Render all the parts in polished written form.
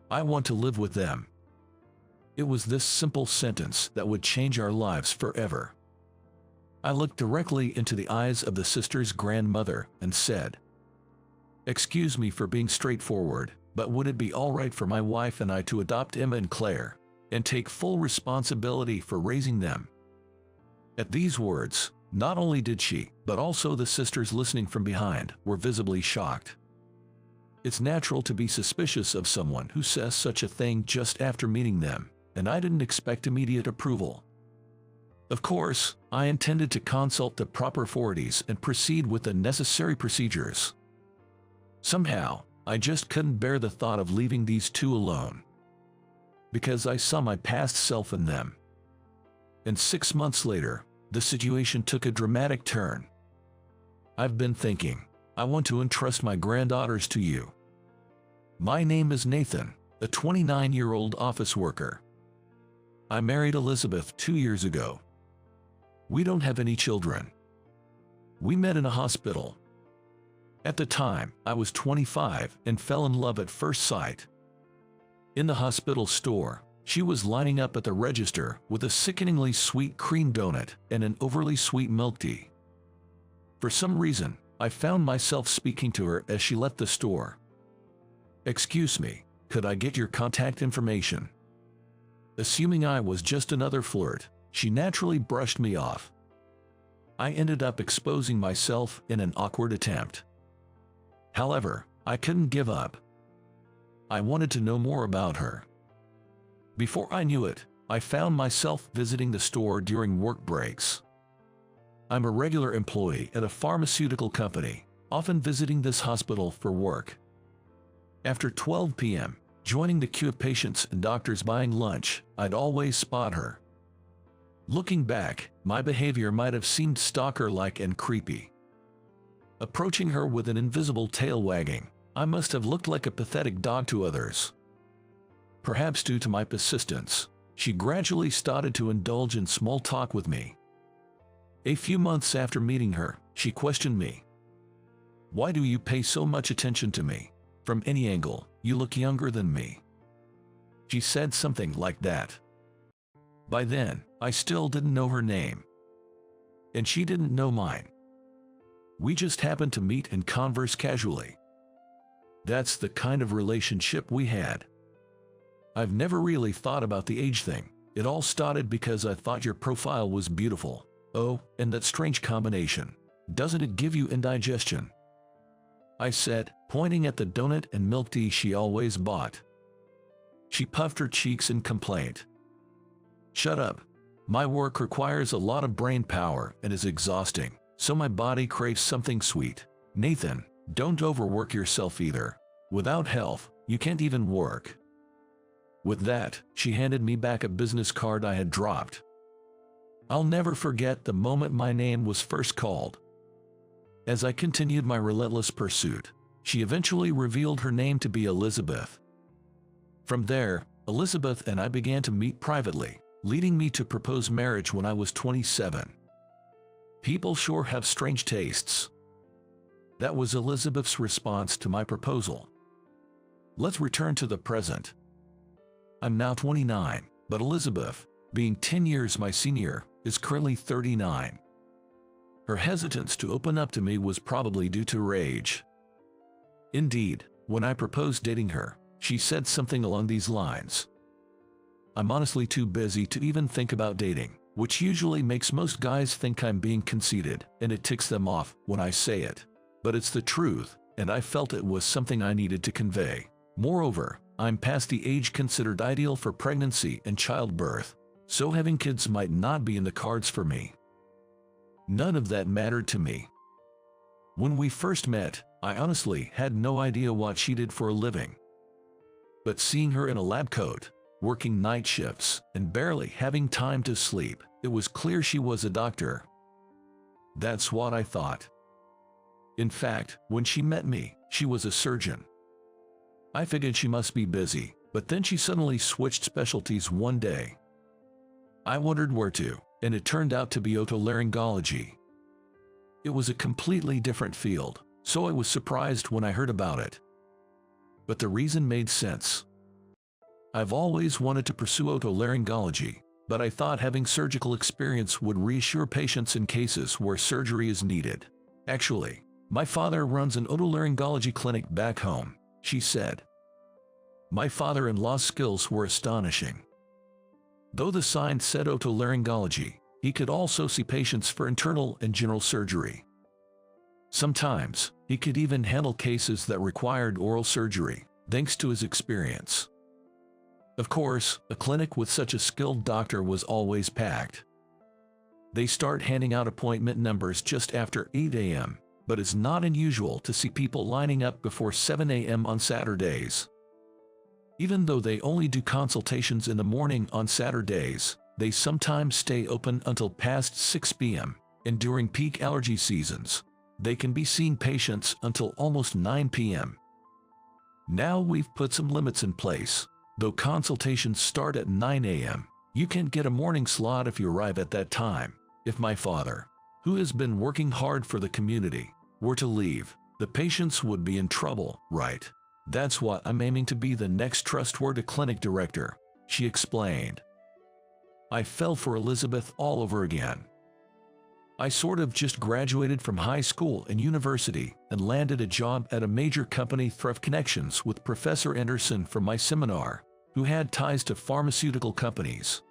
I want to live with them. It was this simple sentence that would change our lives forever. I looked directly into the eyes of the sister's grandmother and said, "Excuse me for being straightforward, but would it be all right for my wife and I to adopt Emma and Claire, and take full responsibility for raising them?" At these words, not only did she, but also the sisters listening from behind, were visibly shocked. It's natural to be suspicious of someone who says such a thing just after meeting them, and I didn't expect immediate approval. Of course, I intended to consult the proper authorities and proceed with the necessary procedures. Somehow, I just couldn't bear the thought of leaving these two alone, because I saw my past self in them. And 6 months later, the situation took a dramatic turn. I've been thinking, I want to entrust my granddaughters to you. My name is Nathan, a 29-year-old office worker. I married Elizabeth 2 years ago. We don't have any children. We met in a hospital. At the time, I was 25 and fell in love at first sight. In the hospital store, she was lining up at the register with a sickeningly sweet cream donut and an overly sweet milk tea. For some reason, I found myself speaking to her as she left the store. "Excuse me, could I get your contact information?" Assuming I was just another flirt, she naturally brushed me off. I ended up exposing myself in an awkward attempt. However, I couldn't give up. I wanted to know more about her. Before I knew it, I found myself visiting the store during work breaks. I'm a regular employee at a pharmaceutical company, often visiting this hospital for work. After 12 p.m., joining the queue of patients and doctors buying lunch, I'd always spot her. Looking back, my behavior might have seemed stalker-like and creepy. Approaching her with an invisible tail wagging, I must have looked like a pathetic dog to others. Perhaps due to my persistence, she gradually started to indulge in small talk with me. A few months after meeting her, she questioned me. "Why do you pay so much attention to me? From any angle, you look younger than me." She said something like that. By then, I still didn't know her name. And she didn't know mine. We just happened to meet and converse casually. That's the kind of relationship we had. I've never really thought about the age thing. It all started because I thought your profile was beautiful. Oh, and that strange combination. Doesn't it give you indigestion? I said, pointing at the donut and milk tea she always bought. She puffed her cheeks in complaint. "Shut up. My work requires a lot of brain power and is exhausting, so my body craves something sweet. Nathan, don't overwork yourself either. Without health, you can't even work." With that, she handed me back a business card I had dropped. I'll never forget the moment my name was first called. As I continued my relentless pursuit, she eventually revealed her name to be Elizabeth. From there, Elizabeth and I began to meet privately, leading me to propose marriage when I was 27. People sure have strange tastes. That was Elizabeth's response to my proposal. Let's return to the present. I'm now 29, but Elizabeth, being 10 years my senior, is currently 39. Her hesitance to open up to me was probably due to rage. Indeed, when I proposed dating her, she said something along these lines. "I'm honestly too busy to even think about dating," which usually makes most guys think I'm being conceited, and it ticks them off when I say it. But it's the truth, and I felt it was something I needed to convey. Moreover, I'm past the age considered ideal for pregnancy and childbirth, so having kids might not be in the cards for me. None of that mattered to me. When we first met, I honestly had no idea what she did for a living. But seeing her in a lab coat, working night shifts, and barely having time to sleep, it was clear she was a doctor. That's what I thought. In fact, when she met me, she was a surgeon. I figured she must be busy, but then she suddenly switched specialties one day. I wondered where to, and it turned out to be otolaryngology. It was a completely different field, so I was surprised when I heard about it. But the reason made sense. I've always wanted to pursue otolaryngology, but I thought having surgical experience would reassure patients in cases where surgery is needed. Actually, my father runs an otolaryngology clinic back home, she said. My father-in-law's skills were astonishing. Though the sign said otolaryngology, he could also see patients for internal and general surgery. Sometimes, he could even handle cases that required oral surgery, thanks to his experience. Of course, a clinic with such a skilled doctor was always packed. They start handing out appointment numbers just after 8 a.m., but it's not unusual to see people lining up before 7 a.m. on Saturdays. Even though they only do consultations in the morning on Saturdays, they sometimes stay open until past 6 p.m., and during peak allergy seasons, they can be seeing patients until almost 9 p.m. Now we've put some limits in place. Though consultations start at 9 a.m., you can't get a morning slot if you arrive at that time. If my father, who has been working hard for the community, were to leave, the patients would be in trouble, right? That's why I'm aiming to be the next trustworthy clinic director, she explained. I fell for Elizabeth all over again. I sort of just graduated from high school and university and landed a job at a major company through connections with Professor Anderson from my seminar, who had ties to pharmaceutical companies.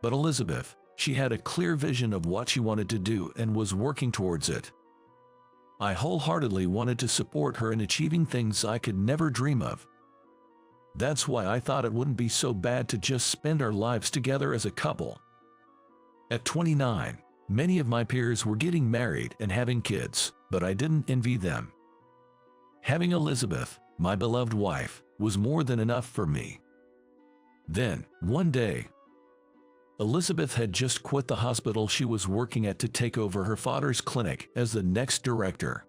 But Elizabeth, she had a clear vision of what she wanted to do and was working towards it. I wholeheartedly wanted to support her in achieving things I could never dream of. That's why I thought it wouldn't be so bad to just spend our lives together as a couple. At 29, many of my peers were getting married and having kids, but I didn't envy them. Having Elizabeth, my beloved wife, was more than enough for me. Then, one day, Elizabeth had just quit the hospital she was working at to take over her father's clinic as the next director.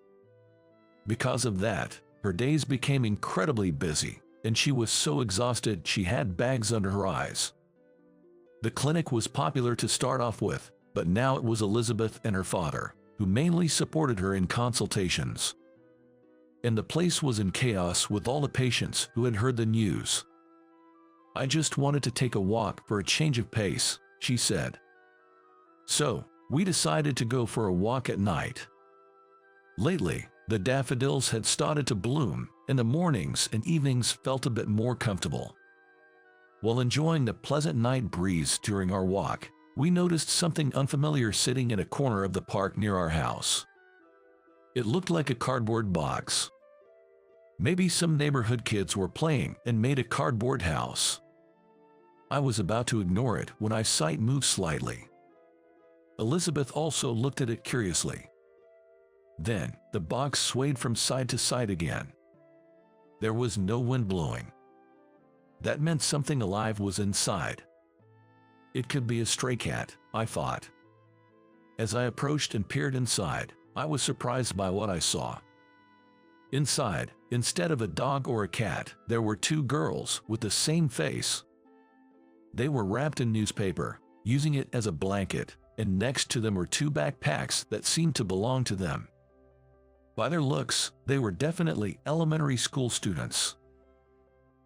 Because of that, her days became incredibly busy, and she was so exhausted she had bags under her eyes. The clinic was popular to start off with, but now it was Elizabeth and her father, who mainly supported her in consultations. And the place was in chaos with all the patients who had heard the news. I just wanted to take a walk for a change of pace, she said. So, we decided to go for a walk at night. Lately, the daffodils had started to bloom, and the mornings and evenings felt a bit more comfortable. While enjoying the pleasant night breeze during our walk, we noticed something unfamiliar sitting in a corner of the park near our house. It looked like a cardboard box. Maybe some neighborhood kids were playing and made a cardboard house. I was about to ignore it when my sight moved slightly. Elizabeth also looked at it curiously. Then, the box swayed from side to side again. There was no wind blowing. That meant something alive was inside. It could be a stray cat, I thought. As I approached and peered inside, I was surprised by what I saw. Inside, instead of a dog or a cat, there were two girls with the same face. They were wrapped in newspaper, using it as a blanket, and next to them were two backpacks that seemed to belong to them. By their looks, they were definitely elementary school students.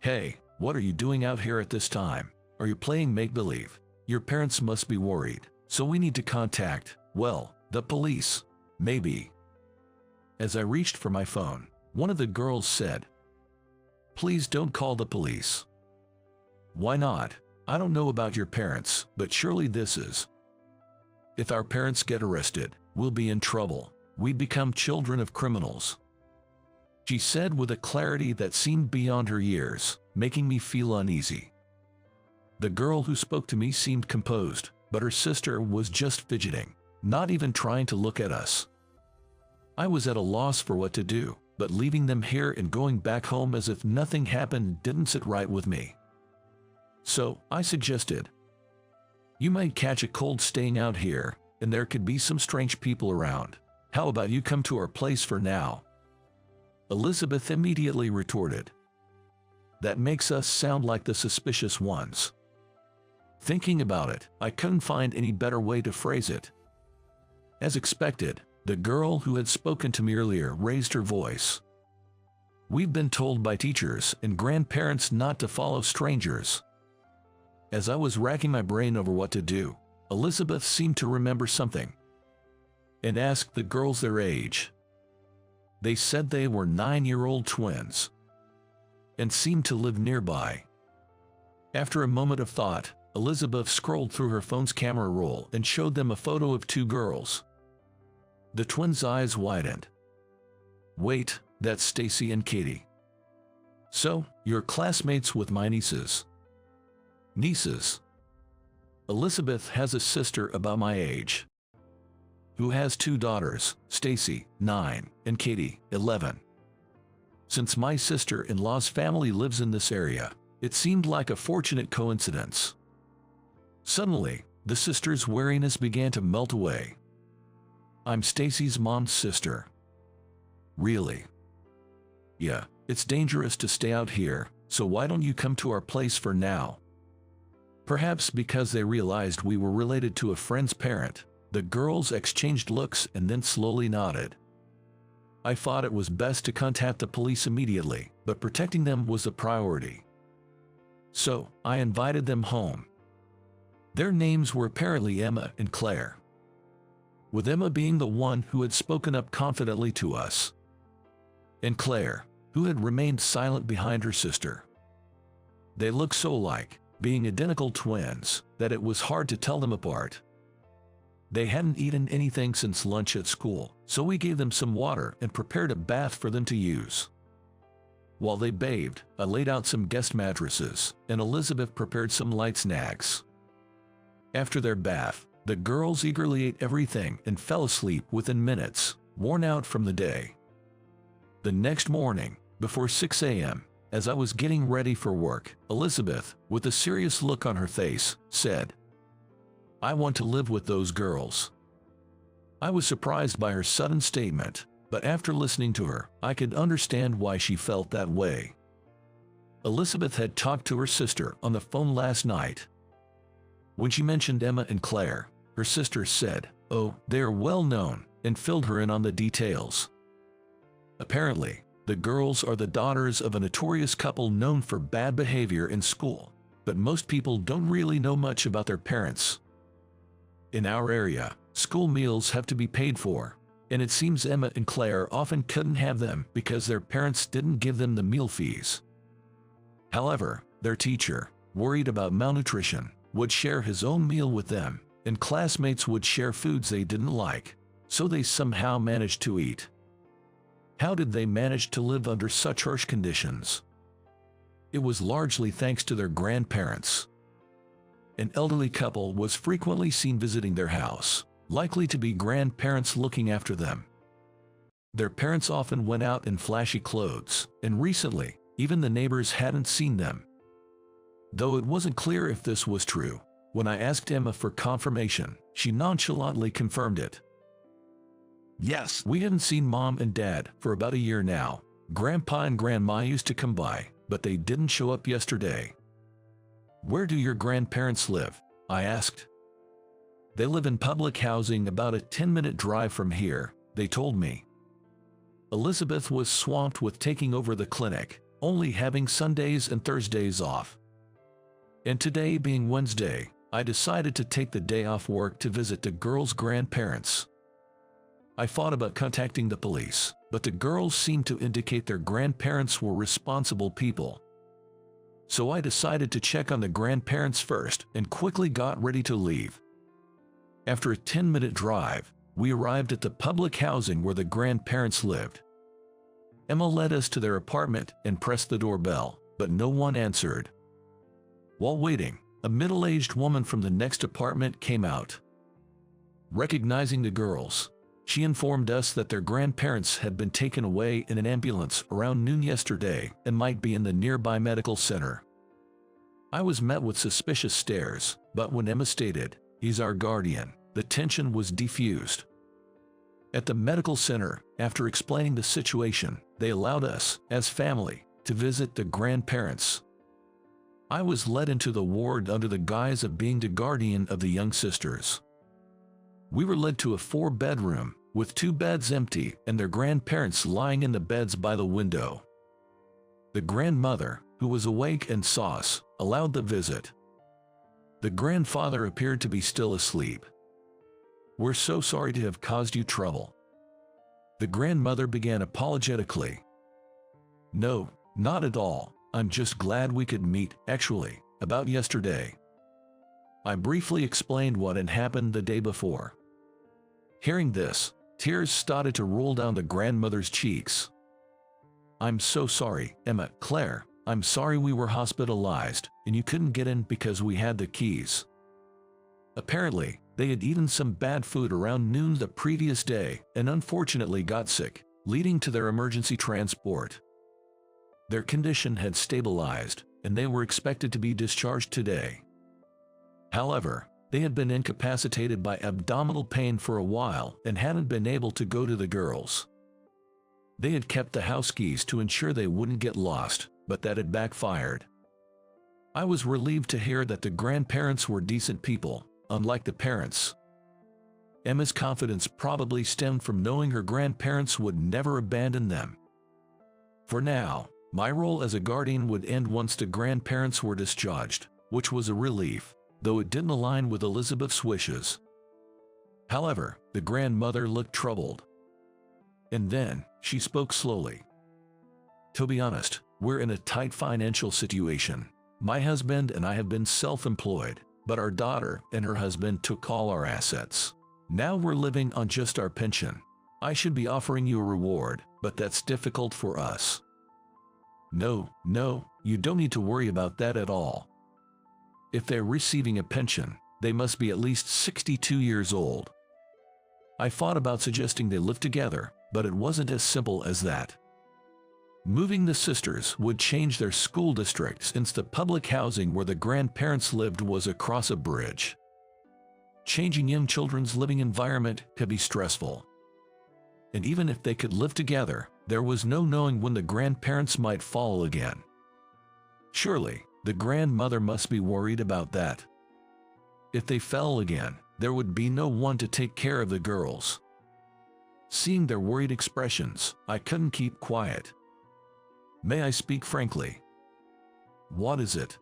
Hey, what are you doing out here at this time? Are you playing make-believe? Your parents must be worried, so we need to contact, well, the police, maybe. As I reached for my phone, one of the girls said, "Please don't call the police." Why not? I don't know about your parents, but surely this is. If our parents get arrested, we'll be in trouble. We'd become children of criminals. She said with a clarity that seemed beyond her years, making me feel uneasy. The girl who spoke to me seemed composed, but her sister was just fidgeting, not even trying to look at us. I was at a loss for what to do, but leaving them here and going back home as if nothing happened didn't sit right with me. So, I suggested, "You might catch a cold staying out here, and there could be some strange people around. How about you come to our place for now?" Elizabeth immediately retorted, "That makes us sound like the suspicious ones." Thinking about it, I couldn't find any better way to phrase it. As expected, the girl who had spoken to me earlier raised her voice. We've been told by teachers and grandparents not to follow strangers. As I was racking my brain over what to do, Elizabeth seemed to remember something and asked the girls their age. They said they were 9-year-old twins and seemed to live nearby. After a moment of thought, Elizabeth scrolled through her phone's camera roll and showed them a photo of 2 girls. The twins' eyes widened. "Wait, that's Stacy and Katie. So, you're classmates with my nieces." Nieces. Elizabeth has a sister about my age, who has 2 daughters, Stacy, 9, and Katie, 11. Since my sister-in-law's family lives in this area, it seemed like a fortunate coincidence. Suddenly, the sister's wariness began to melt away. "I'm Stacy's mom's sister." "Really?" "Yeah, it's dangerous to stay out here, so why don't you come to our place for now?" Perhaps because they realized we were related to a friend's parent, the girls exchanged looks and then slowly nodded. I thought it was best to contact the police immediately, but protecting them was a priority. So, I invited them home. Their names were apparently Emma and Claire, with Emma being the one who had spoken up confidently to us, and Claire, who had remained silent behind her sister. They looked so alike, being identical twins, that it was hard to tell them apart. They hadn't eaten anything since lunch at school, so we gave them some water and prepared a bath for them to use. While they bathed, I laid out some guest mattresses, and Elizabeth prepared some light snacks. After their bath, the girls eagerly ate everything and fell asleep within minutes, worn out from the day. The next morning, before 6 a.m., as I was getting ready for work, Elizabeth, with a serious look on her face, said, "I want to live with those girls." I was surprised by her sudden statement, but after listening to her, I could understand why she felt that way. Elizabeth had talked to her sister on the phone last night. When she mentioned Emma and Claire, her sister said, "Oh, they are well known," and filled her in on the details. Apparently, the girls are the daughters of a notorious couple known for bad behavior in school, but most people don't really know much about their parents. In our area, school meals have to be paid for, and it seems Emma and Claire often couldn't have them because their parents didn't give them the meal fees. However, their teacher, worried about malnutrition, would share his own meal with them, and classmates would share foods they didn't like, so they somehow managed to eat. How did they manage to live under such harsh conditions? It was largely thanks to their grandparents. An elderly couple was frequently seen visiting their house, likely to be grandparents looking after them. Their parents often went out in flashy clothes, and recently, even the neighbors hadn't seen them. Though it wasn't clear if this was true, when I asked Emma for confirmation, she nonchalantly confirmed it. "Yes, we haven't seen Mom and Dad for about a year now. Grandpa and Grandma used to come by, but they didn't show up yesterday." "Where do your grandparents live?" I asked. "They live in public housing about a 10-minute drive from here," they told me. Elizabeth was swamped with taking over the clinic, only having Sundays and Thursdays off. And today being Wednesday, I decided to take the day off work to visit the girls' grandparents. I thought about contacting the police, but the girls seemed to indicate their grandparents were responsible people. So I decided to check on the grandparents first and quickly got ready to leave. After a 10-minute drive, we arrived at the public housing where the grandparents lived. Emma led us to their apartment and pressed the doorbell, but no one answered. While waiting, a middle-aged woman from the next apartment came out. Recognizing the girls, she informed us that their grandparents had been taken away in an ambulance around noon yesterday and might be in the nearby medical center. I was met with suspicious stares, but when Emma stated, "He's our guardian," the tension was diffused. At the medical center, after explaining the situation, they allowed us, as family, to visit the grandparents. I was led into the ward under the guise of being the guardian of the young sisters. We were led to a 4-bedroom, with 2 beds empty and their grandparents lying in the beds by the window. The grandmother, who was awake and saw us, allowed the visit. The grandfather appeared to be still asleep. "We're so sorry to have caused you trouble." The grandmother began apologetically. "No, not at all. I'm just glad we could meet, actually, about yesterday." I briefly explained what had happened the day before. Hearing this, tears started to roll down the grandmother's cheeks. "I'm so sorry, Emma, Claire. I'm sorry we were hospitalized, and you couldn't get in because we had the keys." Apparently, they had eaten some bad food around noon the previous day and unfortunately got sick, leading to their emergency transport. Their condition had stabilized, and they were expected to be discharged today. However, they had been incapacitated by abdominal pain for a while and hadn't been able to go to the girls. They had kept the house keys to ensure they wouldn't get lost, but that had backfired. I was relieved to hear that the grandparents were decent people, unlike the parents. Emma's confidence probably stemmed from knowing her grandparents would never abandon them. For now, my role as a guardian would end once the grandparents were discharged, which was a relief, though it didn't align with Elizabeth's wishes. However, the grandmother looked troubled. And then, she spoke slowly. "To be honest, we're in a tight financial situation. My husband and I have been self-employed, but our daughter and her husband took all our assets. Now we're living on just our pension. I should be offering you a reward, but that's difficult for us." No, you don't need to worry about that at all. If they're receiving a pension, they must be at least 62 years old. I thought about suggesting they live together, but it wasn't as simple as that. Moving the sisters would change their school district since the public housing where the grandparents lived was across a bridge. Changing young children's living environment could be stressful. And even if they could live together, there was no knowing when the grandparents might fall again. Surely, the grandmother must be worried about that. If they fell again, there would be no one to take care of the girls. Seeing their worried expressions, I couldn't keep quiet. "May I speak frankly?" "What is it?"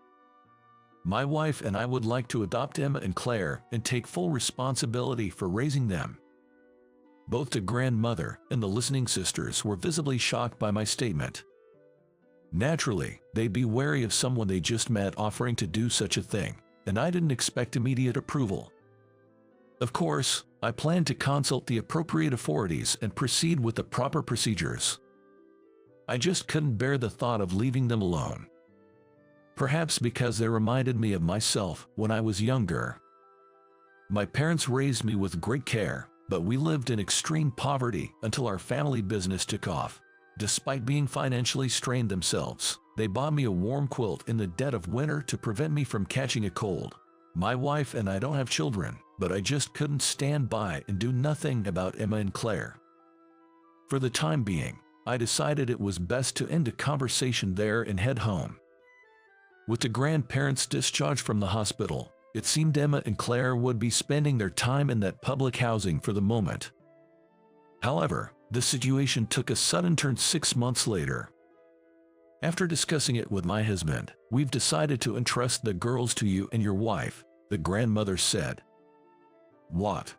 "My wife and I would like to adopt Emma and Claire and take full responsibility for raising them." Both the grandmother and the listening sisters were visibly shocked by my statement. Naturally, they'd be wary of someone they just met offering to do such a thing, and I didn't expect immediate approval. Of course, I planned to consult the appropriate authorities and proceed with the proper procedures. I just couldn't bear the thought of leaving them alone. Perhaps because they reminded me of myself when I was younger. My parents raised me with great care, but we lived in extreme poverty until our family business took off. Despite being financially strained themselves, they bought me a warm quilt in the dead of winter to prevent me from catching a cold. My wife and I don't have children, but I just couldn't stand by and do nothing about Emma and Claire. For the time being, I decided it was best to end the conversation there and head home. With the grandparents discharged from the hospital, it seemed Emma and Claire would be spending their time in that public housing for the moment. However, the situation took a sudden turn 6 months later. After discussing it with my husband, "We've decided to entrust the girls to you and your wife," the grandmother said. "What?"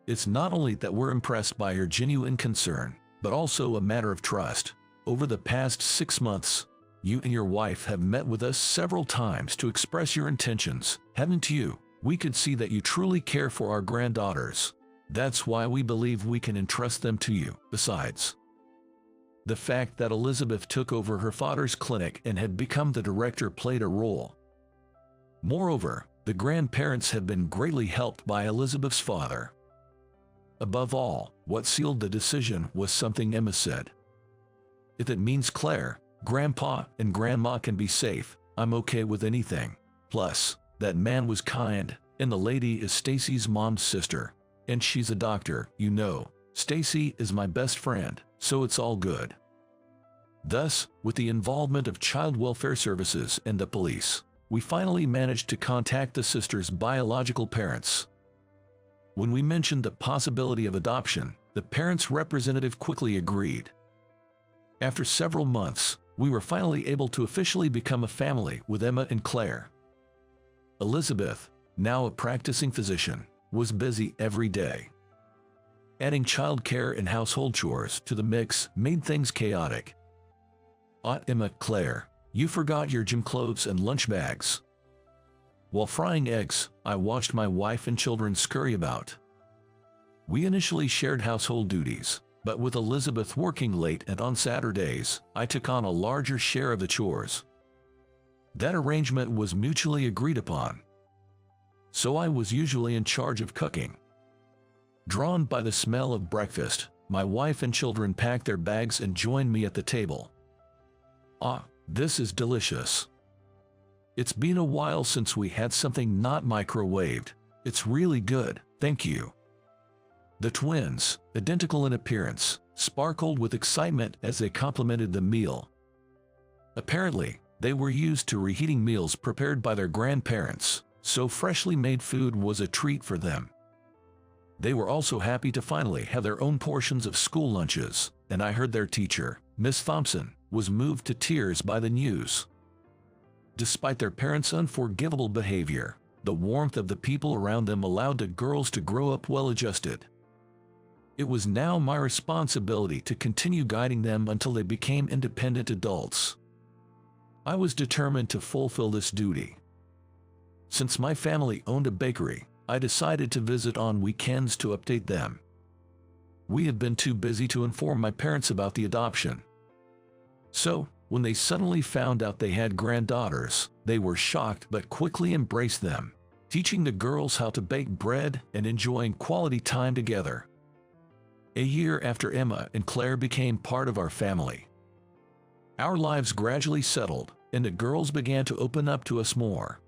"It's not only that we're impressed by your genuine concern, but also a matter of trust. Over the past 6 months, you and your wife have met with us several times to express your intentions, haven't you? We could see that you truly care for our granddaughters. That's why we believe we can entrust them to you. Besides, the fact that Elizabeth took over her father's clinic and had become the director played a role. Moreover, the grandparents have been greatly helped by Elizabeth's father. Above all, what sealed the decision was something Emma said. If it means Claire, Grandpa, and Grandma can be safe, I'm okay with anything. Plus, that man was kind, and the lady is Stacy's mom's sister. And she's a doctor, you know. Stacy is my best friend, so it's all good." Thus, with the involvement of child welfare services and the police, we finally managed to contact the sisters' biological parents. When we mentioned the possibility of adoption, the parents' representative quickly agreed. After several months, We were finally able to officially become a family with Emma and Claire. Elizabeth, now a practicing physician, was busy every day. Adding childcare and household chores to the mix made things chaotic. Emma, Claire, you forgot your gym clothes and lunch bags. While frying eggs, I watched my wife and children scurry about. We initially shared household duties, but with Elizabeth working late and on Saturdays, I took on a larger share of the chores. That arrangement was mutually agreed upon. So I was usually in charge of cooking. Drawn by the smell of breakfast, my wife and children packed their bags and joined me at the table. This is delicious. It's been a while since we had something not microwaved. It's really good, thank you. The twins, identical in appearance, sparkled with excitement as they complimented the meal. Apparently, they were used to reheating meals prepared by their grandparents, so freshly made food was a treat for them. They were also happy to finally have their own portions of school lunches, and I heard their teacher, Miss Thompson, was moved to tears by the news. Despite their parents' unforgivable behavior, the warmth of the people around them allowed the girls to grow up well-adjusted. It was now my responsibility to continue guiding them until they became independent adults. I was determined to fulfill this duty. Since my family owned a bakery, I decided to visit on weekends to update them. We had been too busy to inform my parents about the adoption. So, when they suddenly found out they had granddaughters, they were shocked but quickly embraced them, teaching the girls how to bake bread and enjoying quality time together. A year after Emma and Claire became part of our family, our lives gradually settled, and the girls began to open up to us more.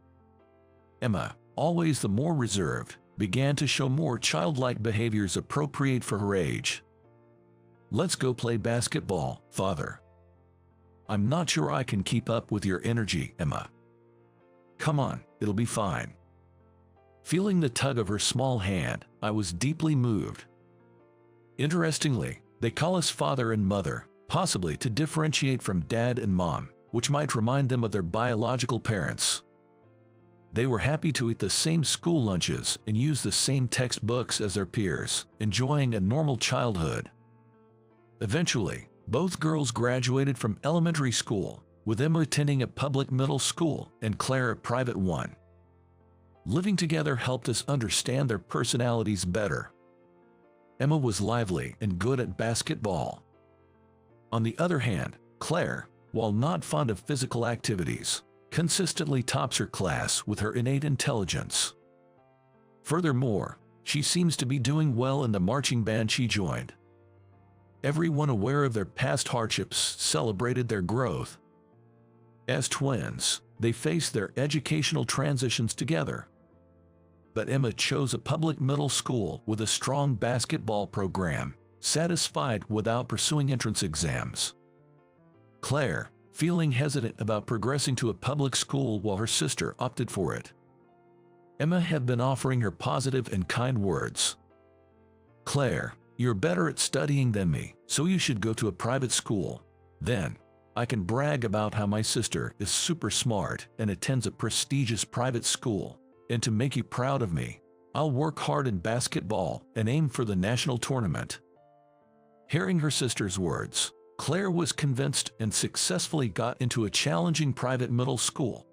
Emma, always the more reserved, began to show more childlike behaviors appropriate for her age. "Let's go play basketball, Father." "I'm not sure I can keep up with your energy, Emma." "Come on, it'll be fine." Feeling the tug of her small hand, I was deeply moved. Interestingly, they call us father and mother, possibly to differentiate from dad and mom, which might remind them of their biological parents. They were happy to eat the same school lunches and use the same textbooks as their peers, enjoying a normal childhood. Eventually, both girls graduated from elementary school, with Emma attending a public middle school and Claire a private one. Living together helped us understand their personalities better. Emma was lively and good at basketball. On the other hand, Claire, while not fond of physical activities, consistently tops her class with her innate intelligence. Furthermore, she seems to be doing well in the marching band she joined. Everyone aware of their past hardships celebrated their growth. As twins, they faced their educational transitions together. But Emma chose a public middle school with a strong basketball program, satisfied without pursuing entrance exams. Claire, feeling hesitant about progressing to a public school while her sister opted for it. Emma had been offering her positive and kind words. "Claire, you're better at studying than me, so you should go to a private school. Then, I can brag about how my sister is super smart and attends a prestigious private school. And to make you proud of me, I'll work hard in basketball and aim for the national tournament." Hearing her sister's words, Claire was convinced and successfully got into a challenging private middle school.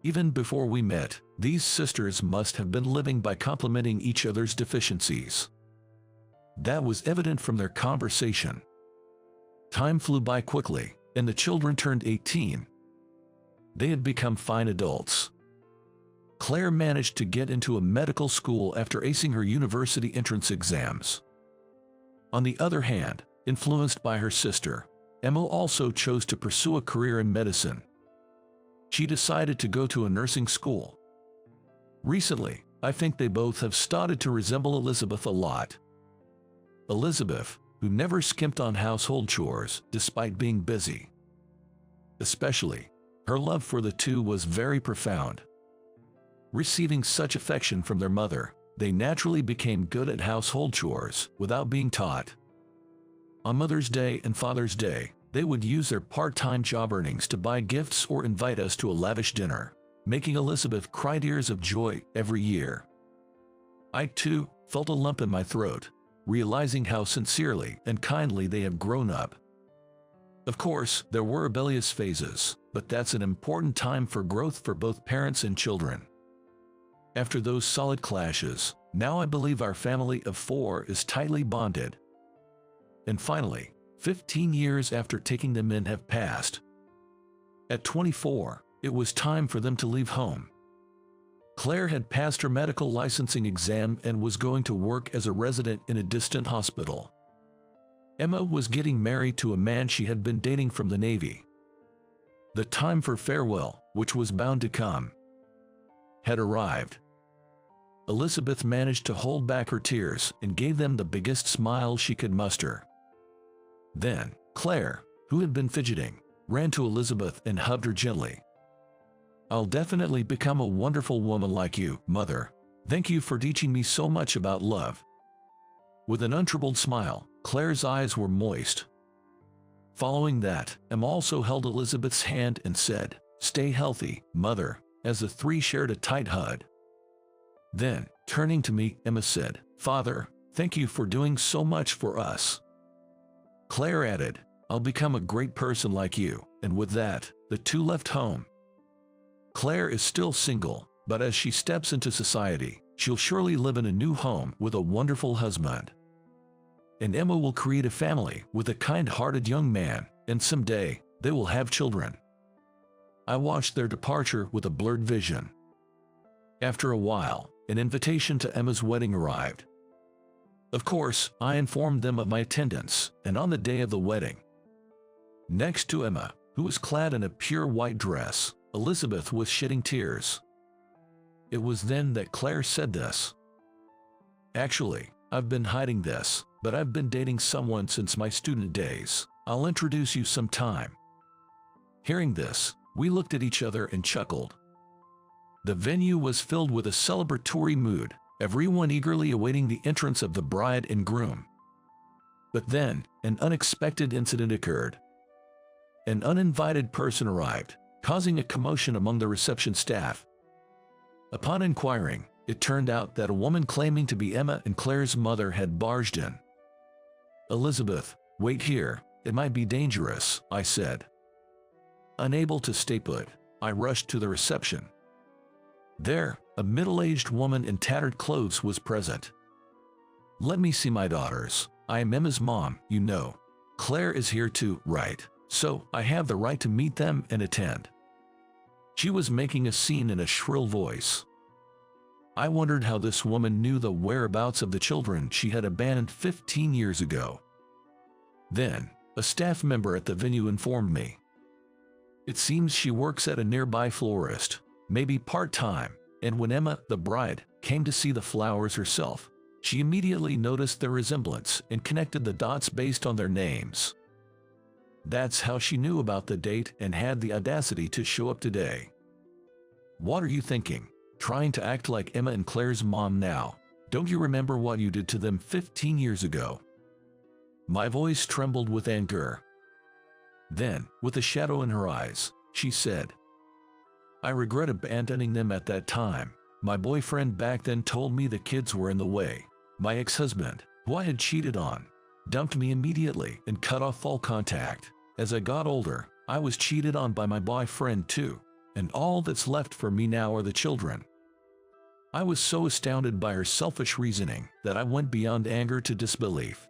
Even before we met, these sisters must have been living by complementing each other's deficiencies. That was evident from their conversation. Time flew by quickly, and the children turned 18. They had become fine adults. Claire managed to get into a medical school after acing her university entrance exams. On the other hand, influenced by her sister, Emma also chose to pursue a career in medicine. She decided to go to a nursing school. Recently, I think they both have started to resemble Elizabeth a lot. Elizabeth, who never skimped on household chores despite being busy. Especially, her love for the two was very profound. Receiving such affection from their mother, they naturally became good at household chores without being taught. On Mother's Day and Father's Day, they would use their part-time job earnings to buy gifts or invite us to a lavish dinner, making Elizabeth cry tears of joy every year. I, too, felt a lump in my throat, realizing how sincerely and kindly they have grown up. Of course, there were rebellious phases, but that's an important time for growth for both parents and children. After those solid clashes, now I believe our family of 4 is tightly bonded. And finally, 15 years after taking them in have passed. At 24, it was time for them to leave home. Claire had passed her medical licensing exam and was going to work as a resident in a distant hospital. Emma was getting married to a man she had been dating from the Navy. The time for farewell, which was bound to come, had arrived. Elizabeth managed to hold back her tears and gave them the biggest smile she could muster. Then, Claire, who had been fidgeting, ran to Elizabeth and hugged her gently. "I'll definitely become a wonderful woman like you, Mother. Thank you for teaching me so much about love." With an untroubled smile, Claire's eyes were moist. Following that, Emma also held Elizabeth's hand and said, "Stay healthy, Mother," as the 3 shared a tight hug. Then, turning to me, Emma said, "Father, thank you for doing so much for us." Claire added, "I'll become a great person like you," and with that, the 2 left home. Claire is still single, but as she steps into society, she'll surely live in a new home with a wonderful husband. And Emma will create a family with a kind-hearted young man, and someday, they will have children. I watched their departure with a blurred vision. After a while, an invitation to Emma's wedding arrived. Of course, I informed them of my attendance, and on the day of the wedding, next to Emma, who was clad in a pure white dress, Elizabeth was shedding tears. It was then that Claire said this. "Actually, I've been hiding this, but I've been dating someone since my student days. I'll introduce you sometime." Hearing this, we looked at each other and chuckled. The venue was filled with a celebratory mood, everyone eagerly awaiting the entrance of the bride and groom. But then, an unexpected incident occurred. An uninvited person arrived, causing a commotion among the reception staff. Upon inquiring, it turned out that a woman claiming to be Emma and Claire's mother had barged in. "Elizabeth, wait here, it might be dangerous," I said. Unable to stay put, I rushed to the reception. There, a middle-aged woman in tattered clothes was present. "Let me see my daughters. I am Emma's mom, you know. Claire is here too, right? So I have the right to meet them and attend." She was making a scene in a shrill voice. I wondered how this woman knew the whereabouts of the children she had abandoned 15 years ago. Then, a staff member at the venue informed me. It seems she works at a nearby florist, maybe part-time, and when Emma, the bride, came to see the flowers herself, she immediately noticed their resemblance and connected the dots based on their names. That's how she knew about the date and had the audacity to show up today. What are you thinking? Trying to act like Emma and Claire's mom now? Don't you remember what you did to them 15 years ago? My voice trembled with anger. Then, with a shadow in her eyes, she said, "I regret abandoning them at that time. My boyfriend back then told me the kids were in the way. My ex-husband, who I had cheated on, dumped me immediately and cut off all contact. As I got older, I was cheated on by my boyfriend too, and all that's left for me now are the children." I was so astounded by her selfish reasoning that I went beyond anger to disbelief.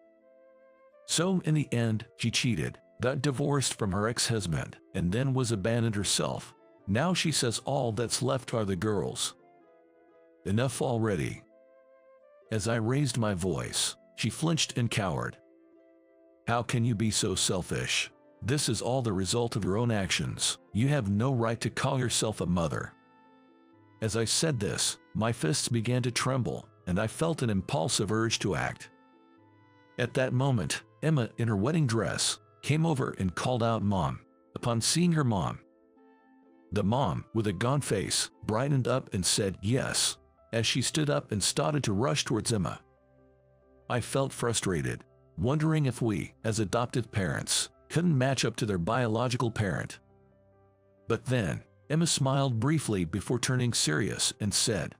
So in the end, she cheated, got divorced from her ex-husband, and then was abandoned herself. Now she says all that's left are the girls. Enough already. As I raised my voice, she flinched and cowered. "How can you be so selfish? This is all the result of your own actions. You have no right to call yourself a mother." As I said this, my fists began to tremble, and I felt an impulsive urge to act. At that moment, Emma, in her wedding dress, came over and called out "Mom." Upon seeing her mom, the mom, with a gaunt face, brightened up and said yes, as she stood up and started to rush towards Emma. I felt frustrated, wondering if we, as adoptive parents, couldn't match up to their biological parent. But then, Emma smiled briefly before turning serious and said,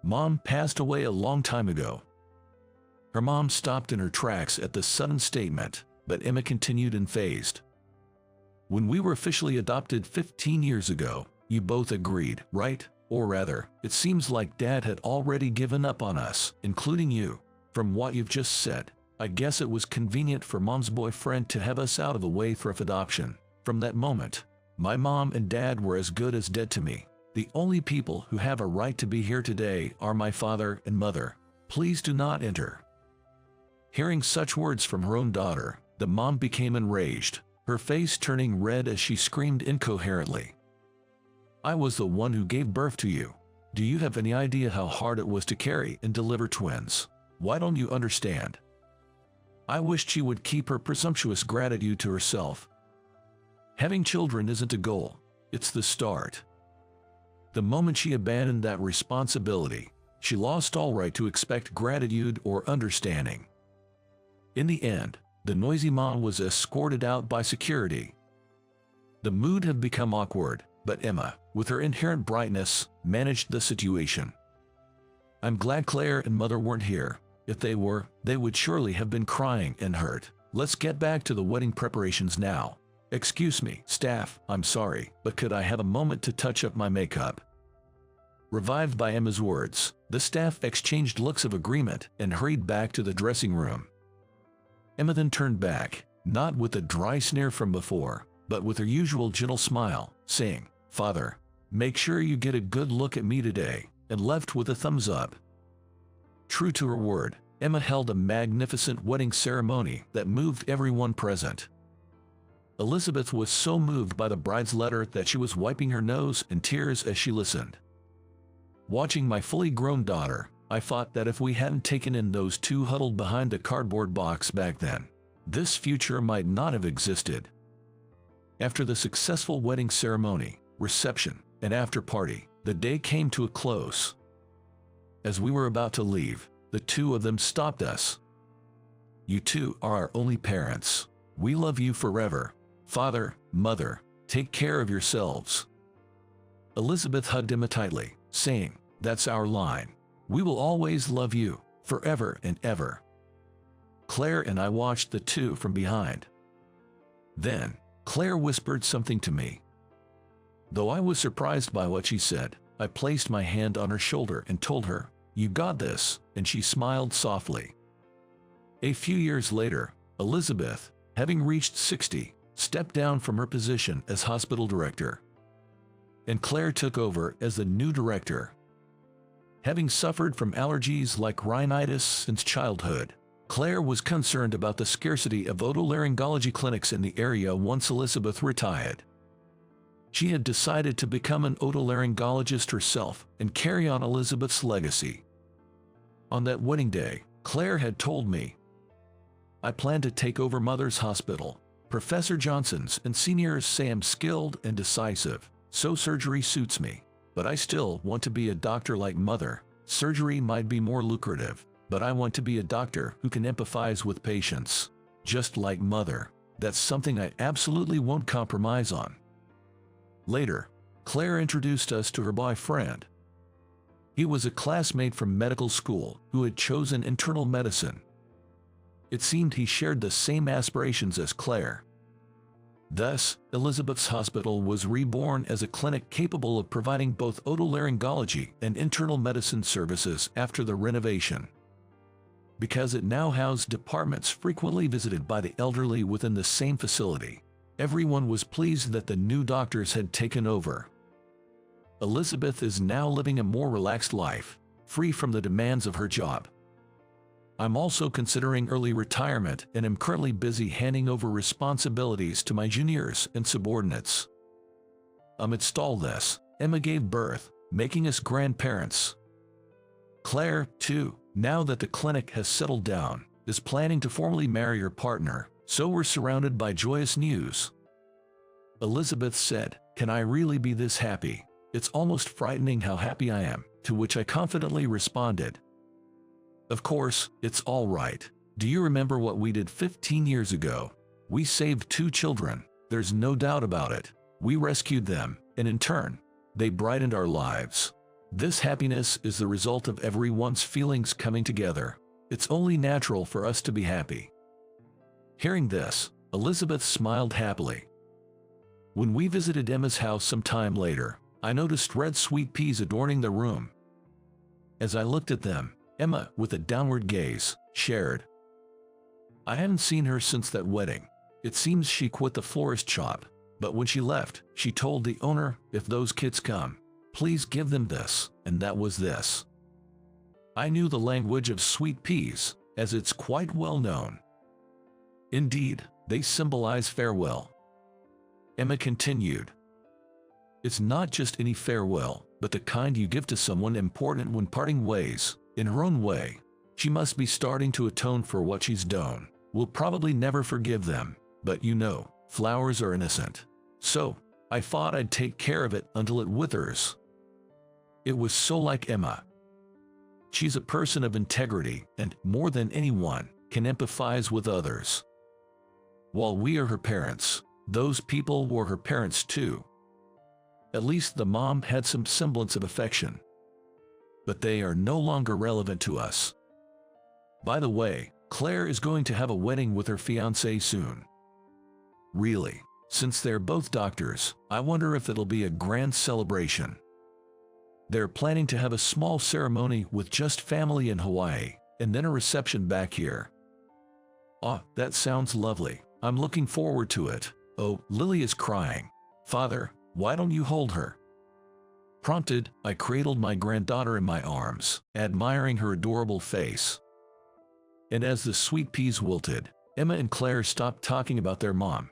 "Mom passed away a long time ago." Her mom stopped in her tracks at the sudden statement, but Emma continued unfazed. "When we were officially adopted 15 years ago, you both agreed, right? Or rather, it seems like Dad had already given up on us, including you. From what you've just said, I guess it was convenient for Mom's boyfriend to have us out of the way for adoption. From that moment, my mom and Dad were as good as dead to me. The only people who have a right to be here today are my father and mother. Please do not enter." Hearing such words from her own daughter, the mom became enraged, her face turning red as she screamed incoherently. "I was the one who gave birth to you. Do you have any idea how hard it was to carry and deliver twins? Why don't you understand?" I wished she would keep her presumptuous gratitude to herself. Having children isn't a goal, it's the start. The moment she abandoned that responsibility, she lost all right to expect gratitude or understanding. In the end, the noisy mom was escorted out by security. The mood had become awkward, but Emma, with her inherent brightness, managed the situation. "I'm glad Claire and Mother weren't here. If they were, they would surely have been crying and hurt. Let's get back to the wedding preparations now. Excuse me, staff, I'm sorry, but could I have a moment to touch up my makeup?" Revived by Emma's words, the staff exchanged looks of agreement and hurried back to the dressing room. Emma then turned back, not with the dry sneer from before, but with her usual gentle smile, saying, "Father, make sure you get a good look at me today," and left with a thumbs up. True to her word, Emma held a magnificent wedding ceremony that moved everyone present. Elizabeth was so moved by the bride's letter that she was wiping her nose in tears as she listened. Watching my fully grown daughter, I thought that if we hadn't taken in those two huddled behind the cardboard box back then, this future might not have existed. After the successful wedding ceremony, reception, and after party, the day came to a close. As we were about to leave, the two of them stopped us. "You two are our only parents. We love you forever. Father, Mother, take care of yourselves." Elizabeth hugged Emma tightly, saying, "That's our line. We will always love you, forever and ever." Claire and I watched the two from behind. Then, Claire whispered something to me. Though I was surprised by what she said, I placed my hand on her shoulder and told her, "You got this," and she smiled softly. A few years later, Elizabeth, having reached 60, stepped down from her position as hospital director, and Claire took over as the new director. Having suffered from allergies like rhinitis since childhood, Claire was concerned about the scarcity of otolaryngology clinics in the area once Elizabeth retired. She had decided to become an otolaryngologist herself and carry on Elizabeth's legacy. On that wedding day, Claire had told me, "I plan to take over Mother's hospital. Professor Johnson's and seniors say I'm skilled and decisive, so surgery suits me. But I still want to be a doctor like Mother. Surgery might be more lucrative, but I want to be a doctor who can empathize with patients. Just like Mother. That's something I absolutely won't compromise on." Later, Claire introduced us to her boyfriend. He was a classmate from medical school who had chosen internal medicine. It seemed he shared the same aspirations as Claire. Thus, Elizabeth's hospital was reborn as a clinic capable of providing both otolaryngology and internal medicine services after the renovation. Because it now housed departments frequently visited by the elderly within the same facility, everyone was pleased that the new doctors had taken over. Elizabeth is now living a more relaxed life, free from the demands of her job. I'm also considering early retirement and am currently busy handing over responsibilities to my juniors and subordinates. Amidst all this, Emma gave birth, making us grandparents. Claire, too, now that the clinic has settled down, is planning to formally marry her partner, so we're surrounded by joyous news. Elizabeth said, "Can I really be this happy? It's almost frightening how happy I am," to which I confidently responded, "Of course, it's all right. Do you remember what we did 15 years ago?" We saved 2 children, there's no doubt about it. We rescued them, and in turn, they brightened our lives. This happiness is the result of everyone's feelings coming together. It's only natural for us to be happy." Hearing this, Elizabeth smiled happily. When we visited Emma's house some time later, I noticed red sweet peas adorning the room. As I looked at them, Emma, with a downward gaze, shared, "I haven't seen her since that wedding. It seems she quit the florist shop, but when she left, she told the owner, if those kids come, please give them this, and that was this." I knew the language of sweet peas, as it's quite well known. Indeed, they symbolize farewell. Emma continued, "It's not just any farewell, but the kind you give to someone important when parting ways. In her own way, she must be starting to atone for what she's done. We'll probably never forgive them, but you know, flowers are innocent. So, I thought I'd take care of it until it withers." It was so like Emma. She's a person of integrity and, more than anyone, can empathize with others. While we are her parents, those people were her parents too. At least the mom had some semblance of affection. But they are no longer relevant to us. By the way, Claire is going to have a wedding with her fiancé soon. Really, since they're both doctors, I wonder if it'll be a grand celebration. They're planning to have a small ceremony with just family in Hawaii, and then a reception back here. Ah, that sounds lovely. I'm looking forward to it. Oh, Lily is crying. Father, why don't you hold her? Prompted, I cradled my granddaughter in my arms, admiring her adorable face. And as the sweet peas wilted, Emma and Claire stopped talking about their mom